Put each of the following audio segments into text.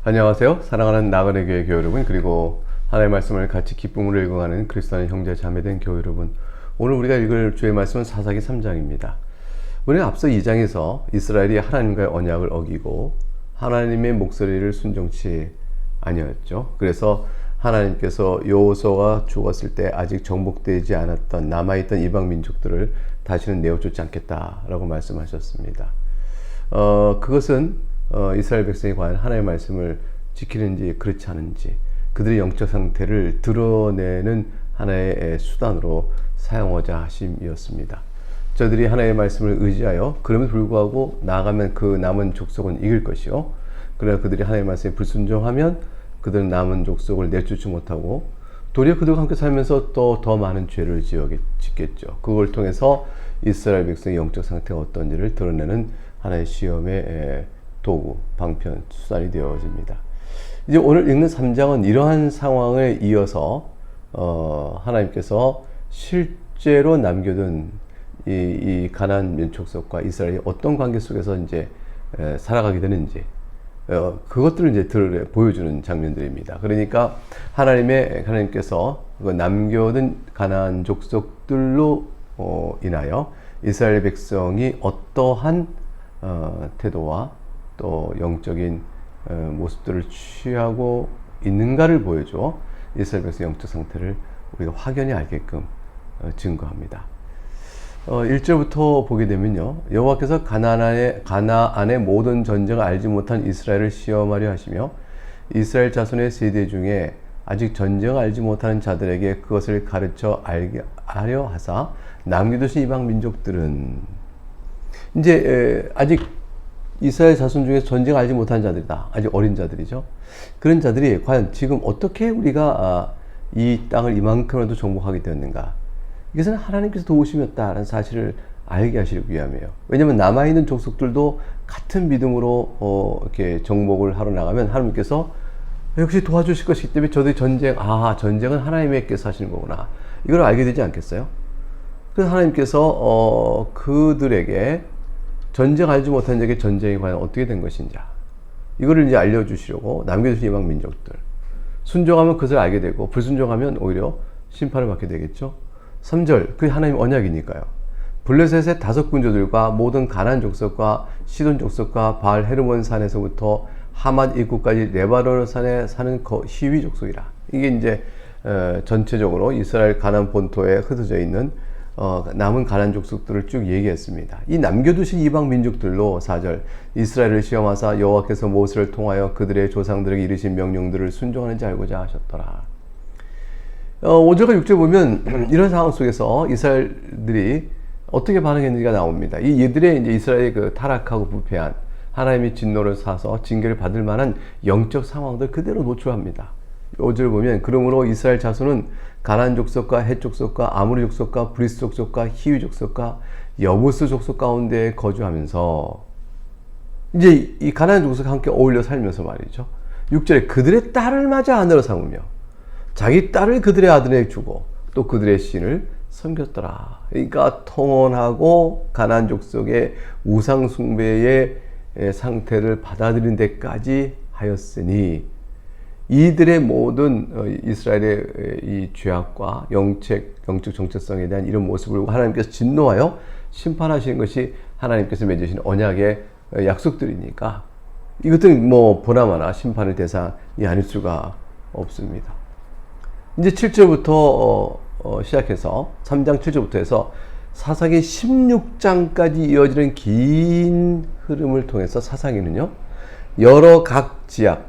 안녕하세요. 사랑하는 나그네 교회 교회 여러분, 그리고 하나님의 말씀을 같이 기쁨으로 읽어가는 그리스도 안의 형제 자매된 교회 여러분, 오늘 우리가 읽을 주의 말씀은 사사기 3장입니다. 우리는 앞서 2장에서 이스라엘이 하나님과의 언약을 어기고 하나님의 목소리를 순종치 아니었죠. 그래서 하나님께서 여호수아가 죽었을 때 아직 정복되지 않았던 남아있던 이방 민족들을 다시는 내어쫓지 않겠다라고 말씀하셨습니다. 그것은 이스라엘 백성이 과연 하나님의 말씀을 지키는지 그렇지 않은지, 그들의 영적 상태를 드러내는 하나의 수단으로 사용하자 하심이었습니다. 저들이 하나님의 말씀을 의지하여 그럼에도 불구하고 나아가면 그 남은 족속은 이길 것이요, 그러나 그들이 하나님의 말씀에 불순종하면 그들은 남은 족속을 내쫓지 못하고 도리어 그들과 함께 살면서 또 더 많은 죄를 짓겠죠. 그걸 통해서 이스라엘 백성의 영적 상태가 어떤지를 드러내는 하나의 시험의 도구, 방편, 수단이 되어집니다. 이제 오늘 읽는 3장은 이러한 상황에 이어서 하나님께서 실제로 남겨둔 이 가나안 민족속과 이스라엘이 어떤 관계 속에서 이제 살아가게 되는지, 그것들을 이제 보여주는 장면들입니다. 그러니까 하나님께서 남겨둔 가나안 족속들로 인하여 이스라엘 백성이 어떠한 태도와 또 영적인 모습들을 취하고 있는가를 보여줘 이스라엘 백성의 영적 상태를 우리가 확연히 알게끔 증거합니다. 1절부터 보게 되면요, 여호와께서 가나안의 모든 전쟁을 알지 못한 이스라엘을 시험하려 하시며 이스라엘 자손의 세대 중에 아직 전쟁을 알지 못하는 자들에게 그것을 가르쳐 알게 하려 하사 남겨두신 이방 민족들은, 이제 아직 이스라엘 자손 중에 전쟁을 알지 못한 자들이다. 아직 어린 자들이죠. 그런 자들이 과연 지금 어떻게 우리가 이 땅을 이만큼이라도 정복하게 되었는가? 이것은 하나님께서 도우심이었다라는 사실을 알게 하시기 위함이에요. 왜냐하면 남아있는 족속들도 같은 믿음으로 이렇게 정복을 하러 나가면 하나님께서 역시 도와주실 것이기 때문에 저들이 전쟁은 하나님께서 하시는 거구나, 이걸 알게 되지 않겠어요? 그래서 하나님께서 그들에게 전쟁 알지 못한 자에게 전쟁이 과연 어떻게 된 것인지, 이거를 이제 알려주시려고 남겨주신 이방 민족들, 순종하면 그것을 알게 되고 불순종하면 오히려 심판을 받게 되겠죠. 3절, 그게 하나님 언약이니까요. 블레셋의 5군주들과 모든 가나안 족속과 시돈 족속과 바알 헤르몬 산에서부터 하맛 입구까지 레바논 산에 사는 히위 족속이라. 이게 이제 전체적으로 이스라엘 가나안 본토에 흩어져 있는 남은 가나안 족속들을 쭉 얘기했습니다. 이 남겨두신 이방 민족들로 4절, 이스라엘을 시험하사 여호와께서 모세를 통하여 그들의 조상들에게 이르신 명령들을 순종하는지 알고자 하셨더라. 5절과 6절 보면 이런 상황 속에서 이스라엘들이 어떻게 반응했는지가 나옵니다. 이들의 이제 이스라엘의 그 타락하고 부패한 하나님의 진노를 사서 징계를 받을 만한 영적 상황들 그대로 노출합니다. 5절 보면, 그러므로 이스라엘 자손은 가나안 족속과 헷 족속과 아모리 족속과 브리스 족속과 히위 족속과 여부스 족속 가운데 거주하면서, 이제 이 가나안 족속과 함께 어울려 살면서 말이죠. 6절에 그들의 딸을 맞아 아내로 삼으며 자기 딸을 그들의 아들에게 주고 또 그들의 신을 섬겼더라. 그러니까 통혼하고 가나안 족속의 우상 숭배의 상태를 받아들인 데까지 하였으니, 이들의 모든 이스라엘의 이 죄악과 영적 정체성에 대한 이런 모습을 하나님께서 진노하여 심판하시는 것이 하나님께서 맺으신 언약의 약속들이니까 이것들은 보나마나 심판의 대상이 아닐 수가 없습니다. 이제 7절부터 시작해서 3장 7절부터 해서 사사기 16장까지 이어지는 긴 흐름을 통해서 사사기는요, 여러 각 지역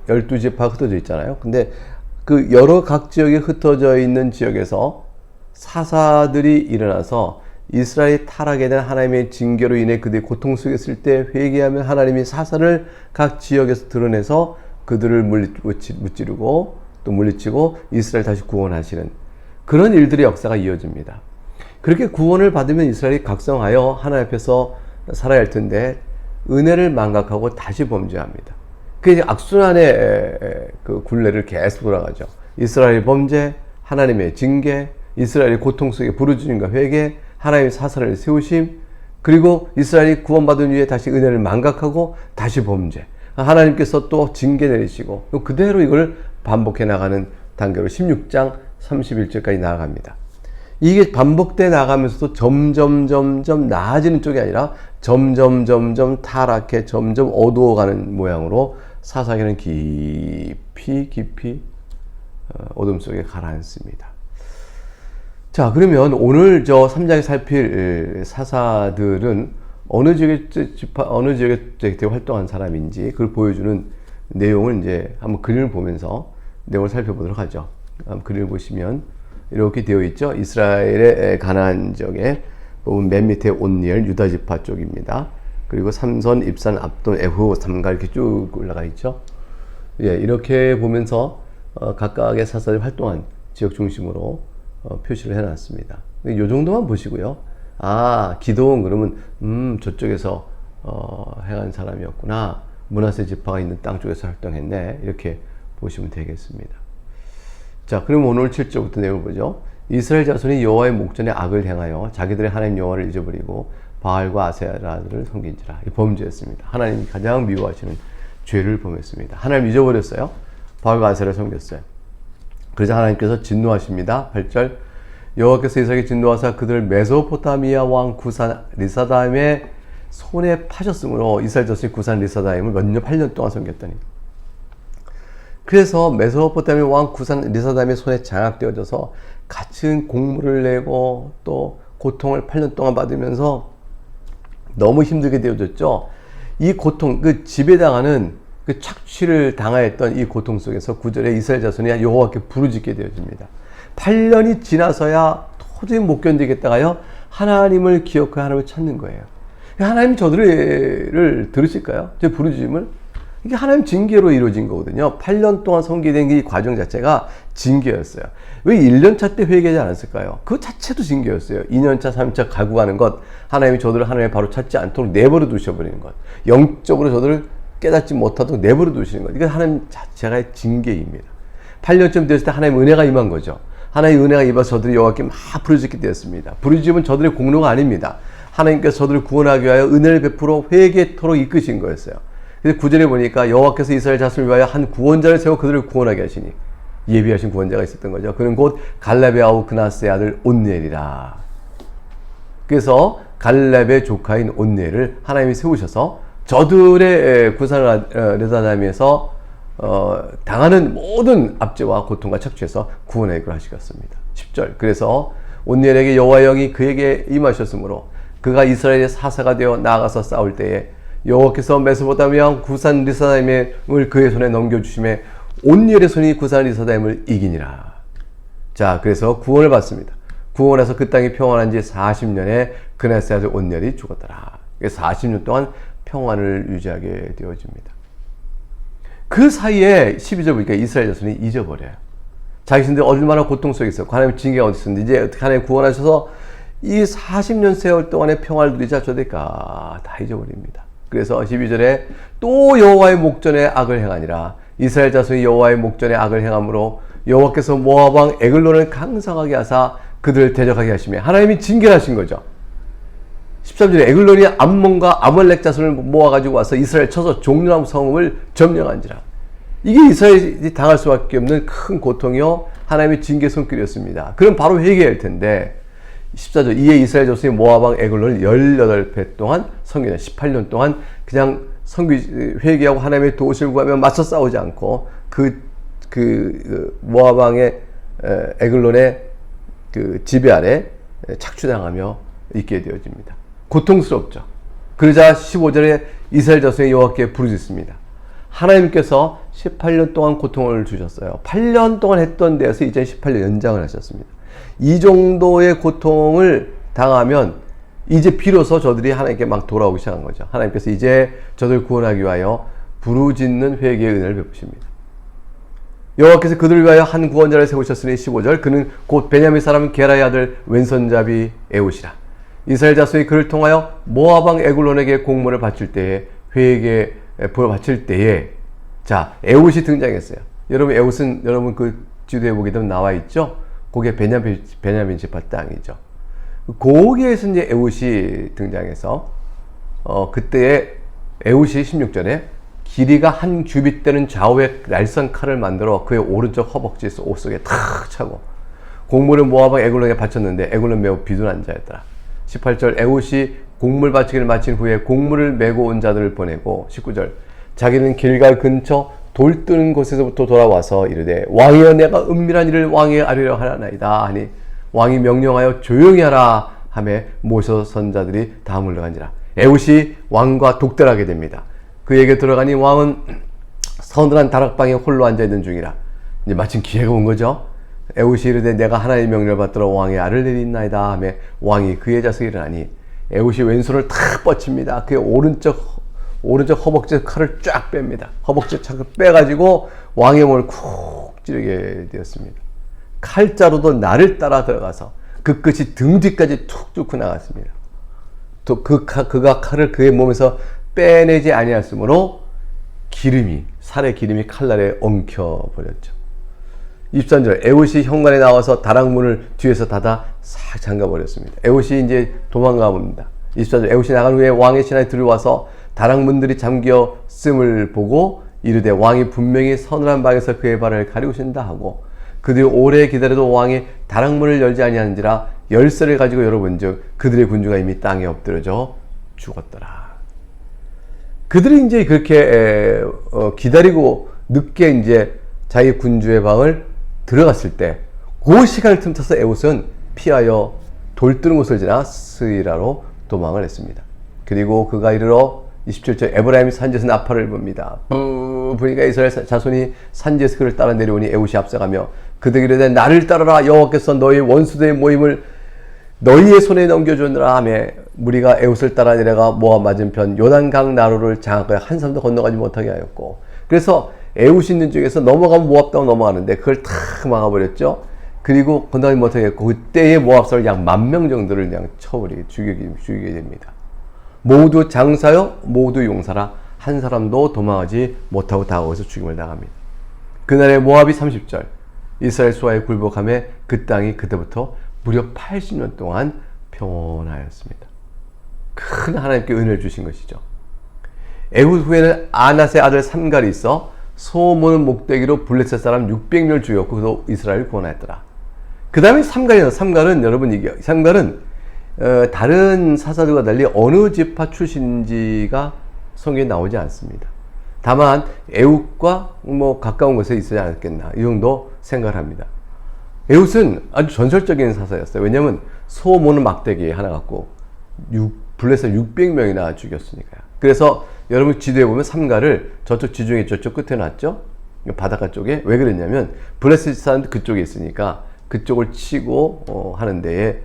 12지파 흩어져 있잖아요. 근데 그 여러 각 지역에 흩어져 있는 지역에서 사사들이 일어나서 이스라엘의 타락에 대한 하나님의 징계로 인해 그들이 고통 속에 있을 때 회개하면 하나님이 사사를 각 지역에서 드러내서 그들을 무찌르고 또 물리치고 이스라엘 다시 구원하시는 그런 일들의 역사가 이어집니다. 그렇게 구원을 받으면 이스라엘이 각성하여 하나님 앞에서 살아야 할 텐데 은혜를 망각하고 다시 범죄합니다. 그게 악순환의 그 굴레를 계속 돌아가죠. 이스라엘의 범죄, 하나님의 징계, 이스라엘의 고통 속에 부르짖음과 회개, 하나님의 사사를 세우심, 그리고 이스라엘이 구원받은 후에 다시 은혜를 망각하고 다시 범죄. 하나님께서 또 징계 내리시고 그대로 이걸 반복해 나가는 단계로 16장 31절까지 나아갑니다. 이게 반복돼 나가면서도 점점 나아지는 쪽이 아니라 점점 타락해 점점 어두워가는 모양으로 사사기는 깊이 어둠 속에 가라앉습니다. 자, 그러면 오늘 저 3장에 살필 사사들은 어느 지역에 활동한 사람인지 그걸 보여주는 내용을 이제 한번 그림을 보면서 내용을 살펴보도록 하죠. 그림을 보시면 이렇게 되어 있죠. 이스라엘의 가나안 지역에 보면 맨 밑에 온니엘 유다 지파 쪽입니다. 그리고 삼선, 입산, 압돈, 에후, 삼가 이렇게 쭉 올라가 있죠. 예, 이렇게 보면서 각각의 사사들이 활동한 지역 중심으로 표시를 해놨습니다. 이 정도만 보시고요. 아, 기도원 그러면 저쪽에서 행한 사람이었구나. 므낫세 지파가 있는 땅 쪽에서 활동했네. 이렇게 보시면 되겠습니다. 자, 그럼 오늘 7절부터 내용을 보죠. 이스라엘 자손이 여호와의 목전에 악을 행하여 자기들의 하나님 여호와를 잊어버리고 바알과 아세라를 섬긴지라. 이 범죄였습니다. 하나님이 가장 미워하시는 죄를 범했습니다. 하나님 잊어버렸어요. 바알과 아세라를 섬겼어요. 그러자 하나님께서 진노하십니다. 8절 여호와께서 이스라엘에게 진노하사 그들을 메소포타미아 왕 구산 리사다임의 손에 파셨으므로 이스라엘 자손이 구산 리사다임을 몇 년, 8년 동안 섬겼더니 그래서 메소포타미아 왕 구산 리사다임의 손에 장악되어져서 갇힌 공물을 내고 또 고통을 8년 동안 받으면서 너무 힘들게 되어졌죠. 이 고통, 그 지배당하는 그 착취를 당하였던 이 고통 속에서 9절에 이스라엘 자손이 여호와께 부르짖게 되어집니다. 8년이 지나서야 도저히 못 견디겠다가요 하나님을 기억하여 하나님을 찾는 거예요. 하나님 저들을 들으실까요? 제 부르짖음을? 이게 하나님 징계로 이루어진 거거든요. 8년 동안 섬기된 이 과정 자체가 징계였어요. 왜 1년차 때 회개하지 않았을까요? 그 자체도 징계였어요. 2년차, 3년차 가고 가는 것, 하나님이 저들을 하나님의 바로 찾지 않도록 내버려 두셔버리는 것, 영적으로 저들을 깨닫지 못하도록 내버려 두시는 것, 이게 하나님 자체가 징계입니다. 8년쯤 됐을 때 하나님의 은혜가 임한 거죠. 하나님의 은혜가 임해서 저들이 여호와께 막 부르짖게 되었습니다. 부르짖음은 저들의 공로가 아닙니다. 하나님께서 저들을 구원하기 위하여 은혜를 베풀어 회개토록 이끄신 거였어요. 그래서 9절에 보니까 여호와께서 이스라엘 자손을 위하여 한 구원자를 세워 그들을 구원하게 하시니 예비하신 구원자가 있었던 거죠. 그는 곧 갈렙의 아우 그나스의 아들 온니엘이라. 그래서 갈렙의 조카인 온니엘을 하나님이 세우셔서 저들의 구산 레다다임에서 당하는 모든 압제와 고통과 착취에서 구원하게 하시겠습니다. 10절 그래서 온니엘에게 여호와의 영이 그에게 임하셨으므로 그가 이스라엘의 사사가 되어 나아가서 싸울 때에 여호와께서 메소포타미아 구산 리사다임을 그의 손에 넘겨주심에 온니엘의 손이 구산 리사다임을 이기니라. 자, 그래서 구원을 받습니다. 구원해서 그 땅이 평안한 지 40년에 그나스의 아들 온니엘이 죽었더라. 40년 동안 평안을 유지하게 되어집니다. 그 사이에 12절 보니까 이스라엘 자손이 잊어버려요. 자기신들 얼마나 고통 속에 있어. 하나님 징계가 어디 있었는데 이제 어떻게 하나님 구원하셔서 이 40년 세월 동안의 평화를 누리자 저들까 다 잊어버립니다. 그래서 12절에 또 여호와의 목전에 악을 행하니라. 이스라엘 자손이 여호와의 목전에 악을 행함으로 여호와께서 모압 왕 에글론을 강성하게 하사 그들을 대적하게 하시며 하나님이 징계하신 거죠. 13절에 에글론이 암몬과 아말렉 자손을 모아가지고 와서 이스라엘 쳐서 종려나무 성읍을 점령한지라. 이게 이스라엘이 당할 수밖에 없는 큰 고통이요 하나님의 징계 손길이었습니다. 그럼 바로 회개할 텐데 14절 이에 이스라엘 자손이 모압 왕 에글론을 18배 동안 섬기는 18년 동안 그냥 회개하고 하나님의 도우심을 구하며 맞서 싸우지 않고 모압 왕의 에글론의 그 지배 아래 착취당하며 있게 되어집니다. 고통스럽죠. 그러자 15절에 이스라엘 자손이 여호와께 부르짖습니다. 하나님께서 18년 동안 고통을 주셨어요. 8년 동안 했던 데에서 이제 18년 연장을 하셨습니다. 이 정도의 고통을 당하면 이제 비로소 저들이 하나님께 막 돌아오기 시작한 거죠. 하나님께서 이제 저들을 구원하기 위하여 부르짖는 회개의 은혜를 베푸십니다. 여호와께서 그들을 위하여 한 구원자를 세우셨으니 15절 그는 곧 베냐민 사람 게라의 아들 왼손잡이 에웃이라. 이스라엘 자손이 그를 통하여 모압 왕 에글론에게 공물을 바칠 때에 바칠 때에 자 에웃이 등장했어요. 여러분 에웃은 여러분 그 지도에 보게 되면 나와 있죠. 그게 베냐민 지파 땅이죠. 거기에서 이제 에웃이 등장해서 그때의 에웃이 16절에 길이가 한 규빗 되는 좌우의 날선 칼을 만들어 그의 오른쪽 허벅지 옷 속에 탁 차고 곡물을 모압왕 에글론에 바쳤는데 에글론 매우 비둔한 자였더라. 18절 에훗이 곡물 바치기를 마친 후에 곡물을 메고 온 자들을 보내고 19절 자기는 길갈 근처 돌 뜨는 곳에서부터 돌아와서 이르되 왕이여 내가 은밀한 일을 왕에게 아뢰려 하나이다 하니 왕이 명령하여 조용히 하라 하며 모셔 선자들이 다 물러간지라. 에훗이 왕과 독대하게 됩니다. 그에게 들어가니 왕은 서늘한 다락방에 홀로 앉아있는 중이라. 이제 마침 기회가 온 거죠. 에훗이 이르되 내가 하나님의 명령을 받들어 왕의 알을 일이 있나이다 하며 왕이 그의 자석에 일어나니 에훗이 왼손을 탁 뻗칩니다. 그의 오른쪽 허벅지 칼을 쫙 뺍니다. 허벅지 칼을 빼가지고 왕의 몸을 쿡 찌르게 되었습니다. 칼자루도 날을 따라 들어가서 그 끝이 등 뒤까지 툭 뚫고 나갔습니다. 또 그가 칼을 그의 몸에서 빼내지 아니하였으므로 살의 기름이 칼날에 엉켜버렸죠. 23절 에훗이 현관에 나와서 다락문을 뒤에서 닫아 싹 잠가버렸습니다. 에훗이 이제 도망가 봅니다. 24절 에훗이 나간 후에 왕의 신하에 들어와서 다락문들이 잠겼음을 보고 이르되 왕이 분명히 서늘한 방에서 그의 발을 가리우신다 하고 그들이 오래 기다려도 왕이 다락문을 열지 아니하는지라 열쇠를 가지고 열어본즉 그들의 군주가 이미 땅에 엎드려져 죽었더라. 그들이 이제 그렇게 기다리고 늦게 이제 자기 군주의 방을 들어갔을 때 그 시간을 틈타서 에훗은 피하여 돌 뜨는 곳을 지나 스이라로 도망을 했습니다. 그리고 그가 이르러 27절 에브라임이 산지에서 나팔을 봅니다. 보니까 이스라엘 자손이 산지에서 그를 따라 내려오니 에훗이 앞서가며 그들에게 이르되 나를 따르라 여호와께서 너희 원수들의 모임을 너희의 손에 넘겨주느라 하며 무리가 에훗을 따라 내려가 모압 맞은편 요단강 나루를 장악하여 한 사람도 건너가지 못하게 하였고 그래서 에훗이 있는 쪽에서 넘어가면 모압 땅으로 넘어가는데 그걸 탁 막아버렸죠. 그리고 건너가지 못하게 했고 그때의 모압 사람 약 10,000명 정도를 그냥 죽이게 됩니다. 모두 장사요 모두 용사라 한 사람도 도망하지 못하고 다 거기서 죽임을 당합니다. 그날의 모압이 30절 이스라엘 수하에 굴복하며 그 땅이 그때부터 무려 80년 동안 평온하였습니다. 큰 하나님께 은혜를 주신 것이죠. 에훗 후에는 아낫의 아들 삼갈이 있어 소모는 목대기로 블레셋 사람 600명을 죽였고 그래서 이스라엘을 구원하였더라. 그 다음에 삼갈은 여러분 삼갈은 다른 사사들과 달리 어느 지파 출신인지가 성경에 나오지 않습니다. 다만 에훗과 가까운 곳에 있어야 않았겠나 이 정도 생각을 합니다. 에훗은 아주 전설적인 사사였어요. 왜냐하면 소모는 막대기 하나 갖고 블레셋 600명이나 죽였으니까요. 그래서 여러분 지도에 보면 삼갈을 저쪽 지중해 저쪽 끝에 놨죠. 바닷가 쪽에. 왜 그랬냐면 블레셋 사람들 그쪽에 있으니까 그쪽을 치고 하는 데에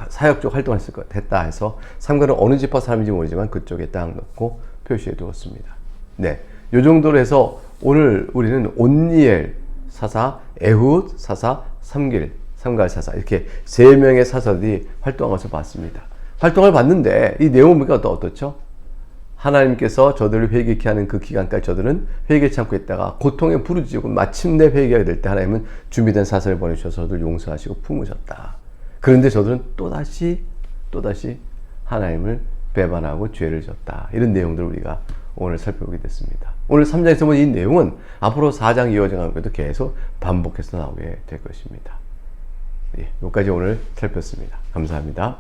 사역적 활동을 했다 해서 삼갈은 어느 지파 사람인지 모르지만 그쪽에 딱 넣고 표시해 두었습니다. 네, 요 정도로 해서 오늘 우리는 온니엘 사사, 에훗 사사, 삼갈 사사 이렇게 3명의 사사들이 활동한 것을 봤습니다. 활동을 봤는데 이 내용은 보니까 어떻죠? 하나님께서 저들을 회개케 하는 그 기간까지 저들은 회개치 않고 있다가 고통에 부르짖고 마침내 회개가 될 때 하나님은 준비된 사사를 보내주셔서 저들을 용서하시고 품으셨다. 그런데 저들은 또다시 하나님을 배반하고 죄를 졌다. 이런 내용들을 우리가 오늘 살펴보게 됐습니다. 오늘 3장에서 본 이 내용은 앞으로 4장 이어져가는 것도 계속 반복해서 나오게 될 것입니다. 예, 여기까지 오늘 살폈습니다. 감사합니다.